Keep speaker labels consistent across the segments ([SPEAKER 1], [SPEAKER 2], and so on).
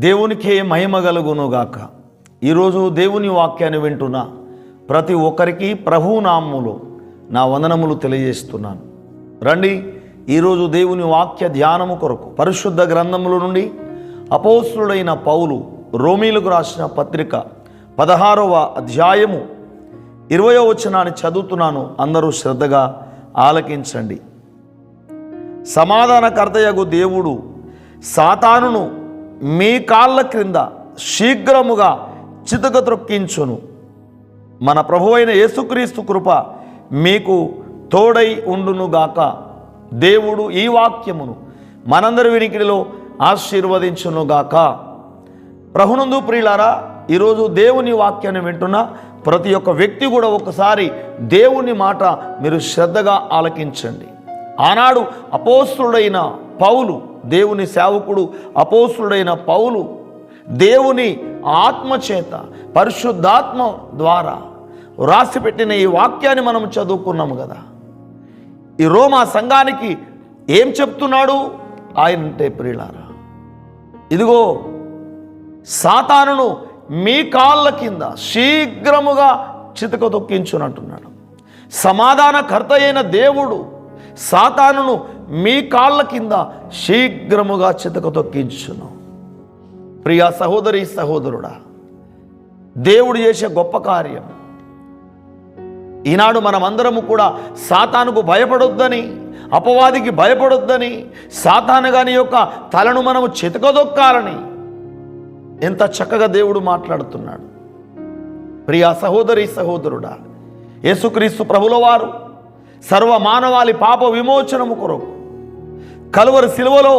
[SPEAKER 1] దేవునికే మహిమ కలుగునుగాక. ఈరోజు దేవుని వాక్యాన్ని వింటున్న ప్రతి ఒక్కరికి ప్రభువు నామములో నా వందనములు తెలియజేస్తున్నాను. రండి, ఈరోజు దేవుని వాక్య ధ్యానము కొరకు పరిశుద్ధ గ్రంథముల నుండి అపోస్తులుడైన పౌలు రోమీలకు రాసిన పత్రిక 16వ అధ్యాయము 20వ వచనాన్ని చదువుతున్నాను. అందరూ శ్రద్ధగా ఆలకించండి. సమాధానకర్తయగు దేవుడు సాతానును మీ కాళ్ళ క్రింద శీఘ్రముగా చితక త్రొక్కించును. మన ప్రభువైన యేసుక్రీస్తు కృప మీకు తోడై ఉండునుగాక. దేవుడు ఈ వాక్యమును మనందరి వినికిడిలో ఆశీర్వదించునుగాక. ప్రభునందు ప్రియులారా, ఈరోజు దేవుని వాక్యాన్ని వింటున్న ప్రతి ఒక్క వ్యక్తి కూడా ఒకసారి దేవుని మాట మీరు శ్రద్ధగా ఆలకించండి. ఆనాడు అపోస్తులుడైన పౌలు, దేవుని సేవకుడు అపోస్తులుడైన పౌలు దేవుని ఆత్మచేత పరిశుద్ధాత్మ ద్వారా రాసిపెట్టిన ఈ వాక్యాన్ని మనం చదువుకున్నాము కదా. ఈ రోమా సంఘానికి ఏం చెప్తున్నాడు ఆయన అంటే, ప్రియులారా, ఇదిగో సాతానును మీ కాళ్ళ కింద శీఘ్రముగా చితక తొక్కించునంటున్నాడు. సమాధానకర్త అయిన దేవుడు సాతానును మీ కాళ్ళ కింద శీఘ్రముగా చితక తొక్కించును. ప్రియా సహోదరి సహోదరుడా, దేవుడు చేసే గొప్ప కార్యం. ఈనాడు మనమందరము కూడా సాతానుకు భయపడొద్దని, అపవాదికి భయపడొద్దని, సాతాను గాని యొక్క తలను మనము చితకదొక్కాలని ఎంత చక్కగా దేవుడు మాట్లాడుతున్నాడు. ప్రియా సహోదరి సహోదరుడా, యేసుక్రీస్తు ప్రభుల వారు సర్వ మానవాళి పాప విమోచనము కొరకు కలువరి శిలువలో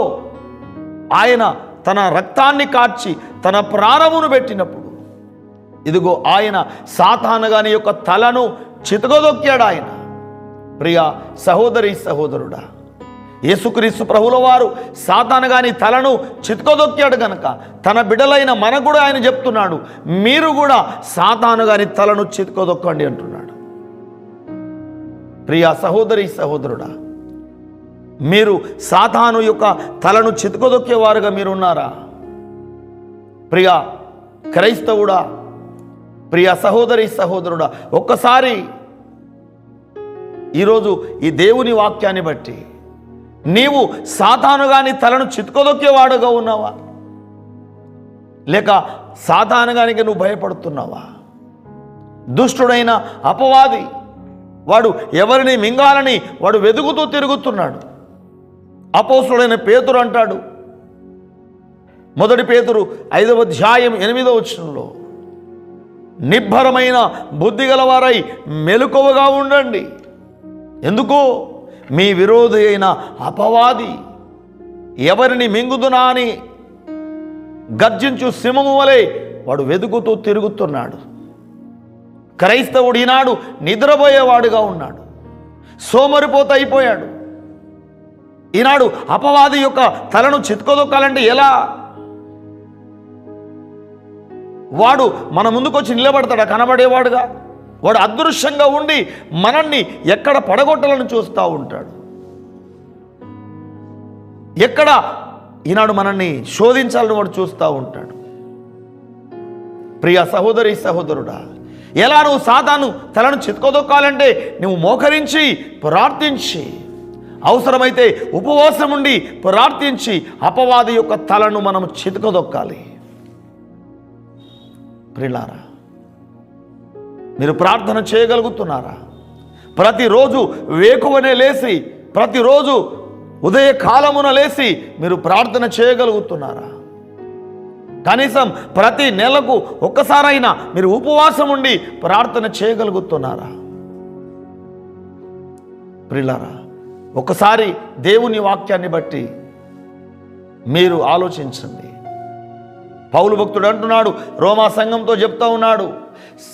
[SPEAKER 1] ఆయన తన రక్తాన్ని కార్చి తన ప్రాణమును పెట్టినప్పుడు, ఇదిగో ఆయన సాతాను గాని యొక్క తలను చితకదొక్కాడు ఆయన. ప్రియా సహోదరి సహోదరుడా, యేసుక్రీస్తు ప్రభుల వారు సాతాను గాని తలను చితకదొక్కాడు కనుక తన బిడ్డలైన మనకు కూడా ఆయన చెప్తున్నాడు, మీరు కూడా సాతాను గాని తలను చితకదొక్కండి అంటున్నాడు. ప్రియా సహోదరి సహోదరుడా, మీరు సాతాను యొక్క తలను చితకదొక్కేవారుగా మీరు ఉన్నారా? ప్రియా క్రైస్తవుడా, ప్రియా సహోదరి సహోదరుడా, ఒక్కసారి ఈరోజు ఈ దేవుని వాక్యాన్ని బట్టి నీవు సాతాను గాని తలను చితకదొక్కేవాడుగా ఉన్నావా, లేక సాతాను గానికి నువ్వు భయపడుతున్నావా? దుష్టుడైన అపవాది వాడు ఎవరిని మింగాలని వాడు వెతుకుతూ తిరుగుతున్నాడు. అపోస్తుడైన పేతురు అంటాడు, 1 పేతురు 5వ అధ్యాయం 8వ వచనంలో, నిబ్బరమైన బుద్ధి గలవారై మెలకువగా ఉండండి. ఎందుకు? మీ విరోధి అయిన అపవాది ఎవరిని మింగుదునా అని గర్జించు సింహము వలె వాడు వెతుకుతూ తిరుగుతున్నాడు. క్రైస్తవుడు ఈనాడు నిద్రపోయేవాడుగా ఉన్నాడు, సోమరిపోత అయిపోయాడు. ఈనాడు అపవాది యొక్క తలను చితకదొక్కాలంటే ఎలా? వాడు మన ముందుకొచ్చి నిలబడతాడా? కనబడేవాడుగా వాడు అదృశ్యంగా ఉండి మనల్ని ఎక్కడ పడగొట్టాలని చూస్తూ ఉంటాడు. ఎక్కడ ఈనాడు మనల్ని శోధించాలని వాడు చూస్తూ ఉంటాడు. ప్రియ సహోదరి సహోదరుడా, ఎలా నువ్వు సాతాను తలను చితకదొక్కాలంటే నువ్వు మోకరించి ప్రార్థించి, అవసరమైతే ఉపవాసం ఉండి ప్రార్థించి అపవాది యొక్క తలను మనం చితకదొక్కాలి. ప్రియులారా, మీరు ప్రార్థన చేయగలుగుతున్నారా? ప్రతిరోజు వేకువనే లేచి, ప్రతిరోజు ఉదయకాలమున లేచి మీరు ప్రార్థన చేయగలుగుతున్నారా? కనీసం ప్రతి నెలకు ఒక్కసారైనా మీరు ఉపవాసం ఉండి ప్రార్థన చేయగలుగుతున్నారా? ప్రియులారా, ఒకసారి దేవుని వాక్యాన్ని బట్టి మీరు ఆలోచించండి. పౌలు భక్తుడు అంటున్నాడు, రోమా సంఘంతో చెప్తా ఉన్నాడు,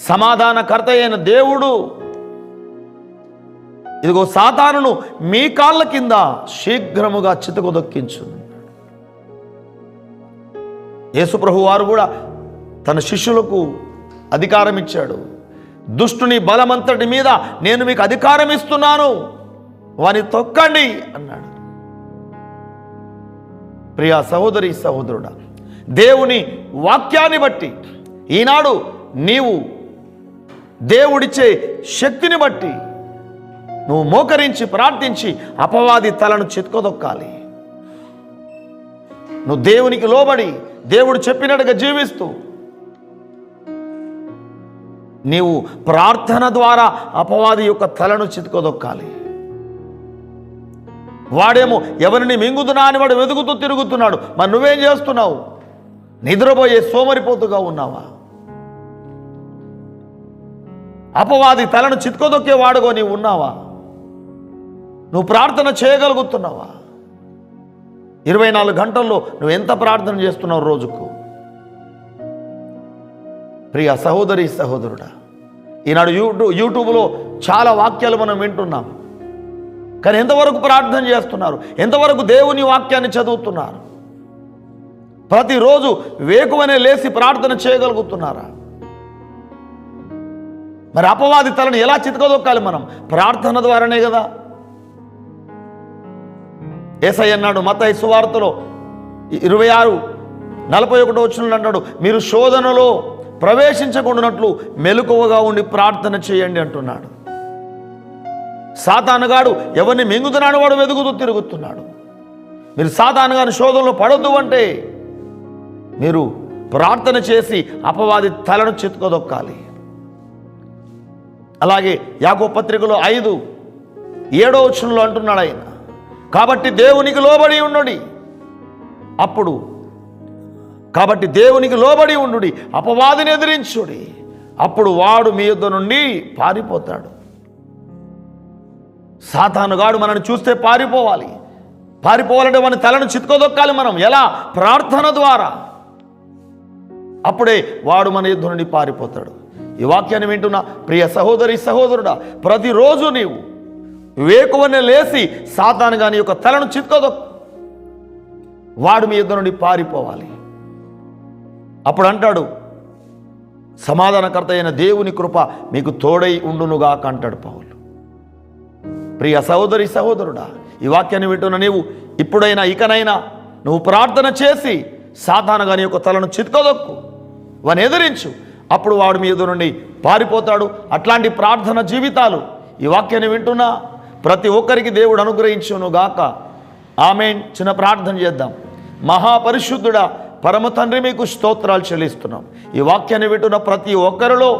[SPEAKER 1] సమాధానకర్త అయిన దేవుడు ఇదిగో సాతానును మీ కాళ్ళ కింద శీఘ్రముగా చితకదొక్కించు. యేసుప్రభు వారు కూడా తన శిష్యులకు అధికారం ఇచ్చాడు. దుష్టుని బలమంతటి మీద నేను మీకు అధికారం ఇస్తున్నాను, వాని తొక్కండి అన్నాడు. ప్రియా సహోదరి సహోదరుడా, దేవుని వాక్యాన్ని బట్టి, ఈనాడు నీవు దేవుడిచ్చే శక్తిని బట్టి నువ్వు మోకరించి ప్రార్థించి అపవాది తలను చితకొదొక్కాలి. నువ్వు దేవునికి లోబడి దేవుడు చెప్పినట్టుగా జీవిస్తూ నీవు ప్రార్థన ద్వారా అపవాది యొక్క తలను చితకొదొక్కాలి. వాడేమో ఎవరిని మింగుతున్నా అని వాడు వెతుకుతూ తిరుగుతున్నాడు. మరి నువ్వేం చేస్తున్నావు? నిద్రపోయే సోమరిపోతుగా ఉన్నావా? అపవాది తలను చితకొదొక్కే వాడుగో నీవు ఉన్నావా? నువ్వు ప్రార్థన చేయగలుగుతున్నావా? 24 గంటల్లో నువ్వు ఎంత ప్రార్థన చేస్తున్నావు రోజుకు? ప్రియ సహోదరి సహోదరుడా, ఈనాడు యూట్యూబ్లో చాలా వాక్యాలు మనం వింటున్నాం. కానీ ఎంతవరకు ప్రార్థన చేస్తున్నారు? ఎంతవరకు దేవుని వాక్యాన్ని చదువుతున్నారు? ప్రతిరోజు వేకువనే లేచి ప్రార్థన చేయగలుగుతున్నారా? మరి అపవాది తలను ఎలా చితకదొక్కాలి? మనం ప్రార్థన ద్వారానే కదా. యేసయ్య అన్నాడు మత్తయి సువార్తలో 26:41 అన్నాడు, మీరు శోధనలో ప్రవేశించకుండానట్లు మెలకువగా ఉండి ప్రార్థన చేయండి అంటున్నాడు. సాతానుగాడు ఎవరిని మింగుతున్నాడు? వాడు వెతుకుతూ తిరుగుతున్నాడు. మీరు సాతానుగాని శోధనలో పడొద్దు అంటే మీరు ప్రార్థన చేసి అపవాది తలను చితకదొక్కాలి. అలాగే యాకోబు పత్రికలో 5:7 అంటున్నాడు ఆయన, కాబట్టి దేవునికి లోబడి ఉండుడి, కాబట్టి దేవునికి లోబడి ఉండుడి, అపవాదిని ఎదిరించుడి, అప్పుడు వాడు మీ యొద్ద నుండి పారిపోతాడు. సాతానుగాడు మనల్ని చూస్తే పారిపోవాలంటే మన తలను చితకదొక్కాలి. మనం ఎలా? ప్రార్థన ద్వారా. అప్పుడే వాడు మన యొద్ద నుండి పారిపోతాడు. ఈ వాక్యాన్ని వింటున్న ప్రియ సహోదరి సహోదరుడా, ప్రతిరోజు నీవు వేకువనే లేచి సాతాను గాని యొక్క తలను చితకదొక్కు, వాడు మీ యొద్ద నుండి పారిపోవాలి. అప్పుడు అంటాడు, సమాధానకర్త అయిన దేవుని కృప మీకు తోడై ఉండునుగాక అంటాడు పౌలు. ప్రియ సహోదరి సహోదరుడా, ఈ వాక్యాన్ని వింటున్న నీవు ఇప్పుడైనా ఇకనైనా నువ్వు ప్రార్థన చేసి సాతాను గాని యొక్క తలను చితకదొక్కు, వాని ఎదిరించు, అప్పుడు వాడు మీ ఎదురు నుండి పారిపోతాడు. అట్లాంటి ప్రార్థన జీవితాలు ఈ వాక్యాన్ని వింటున్నా ప్రతి ఒక్కరికి దేవుడు అనుగ్రహించును గాక. ఆమేన్. చిన్న ప్రార్థన చేద్దాం. మహాపరిశుద్ధుడా పరమ తండ్రి, మీకు స్తోత్రాలు చెల్లిస్తున్నాం. ఈ వాక్యాన్ని వింటున్న ప్రతి ఒక్కరిలో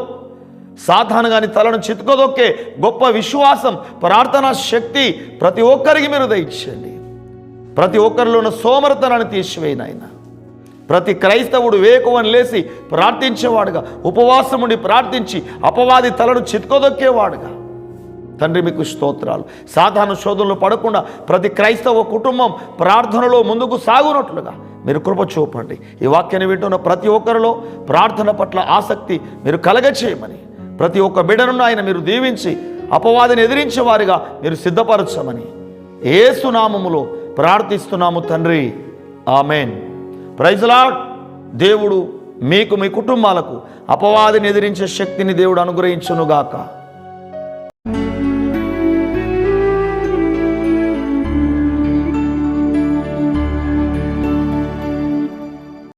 [SPEAKER 1] సాతాను గాని తలను చితకదొక్కే గొప్ప విశ్వాసం, ప్రార్థనా శక్తి ప్రతి ఒక్కరికి మీరు దయచేయండి. ప్రతి ఒక్కరిలో ఉన్న సోమరతనాన్ని తీసివేయనైనా ప్రతి క్రైస్తవుడు వేకువని లేచి ప్రార్థించేవాడుగా, ఉపవాసం ఉండి ప్రార్థించి అపవాది తలను చితకదొక్కేవాడుగా తండ్రి మీకు స్తోత్రాలు. సాతాను శోధనలో పడకుండా ప్రతి క్రైస్తవ కుటుంబం ప్రార్థనలో ముందుకు సాగునట్లుగా మీరు కృప చూపండి. ఈ వాక్యాన్ని వింటున్న ప్రతి ఒక్కరిలో ప్రార్థన పట్ల ఆసక్తి మీరు కలగచేయమని, ప్రతి ఒక్క బిడ్డను ఆయన మీరు దీవించి అపవాదిని ఎదిరించే వారిగా మీరు సిద్ధపరచమని యేసు నామములో ప్రార్థిస్తున్నాము తండ్రి. ఆమేన్. Praise Lord. దేవుడు మీకు మీ కుటుంబాలకు అపవాదిని ఎదిరించే శక్తిని దేవుడు అనుగ్రహించునుగాక.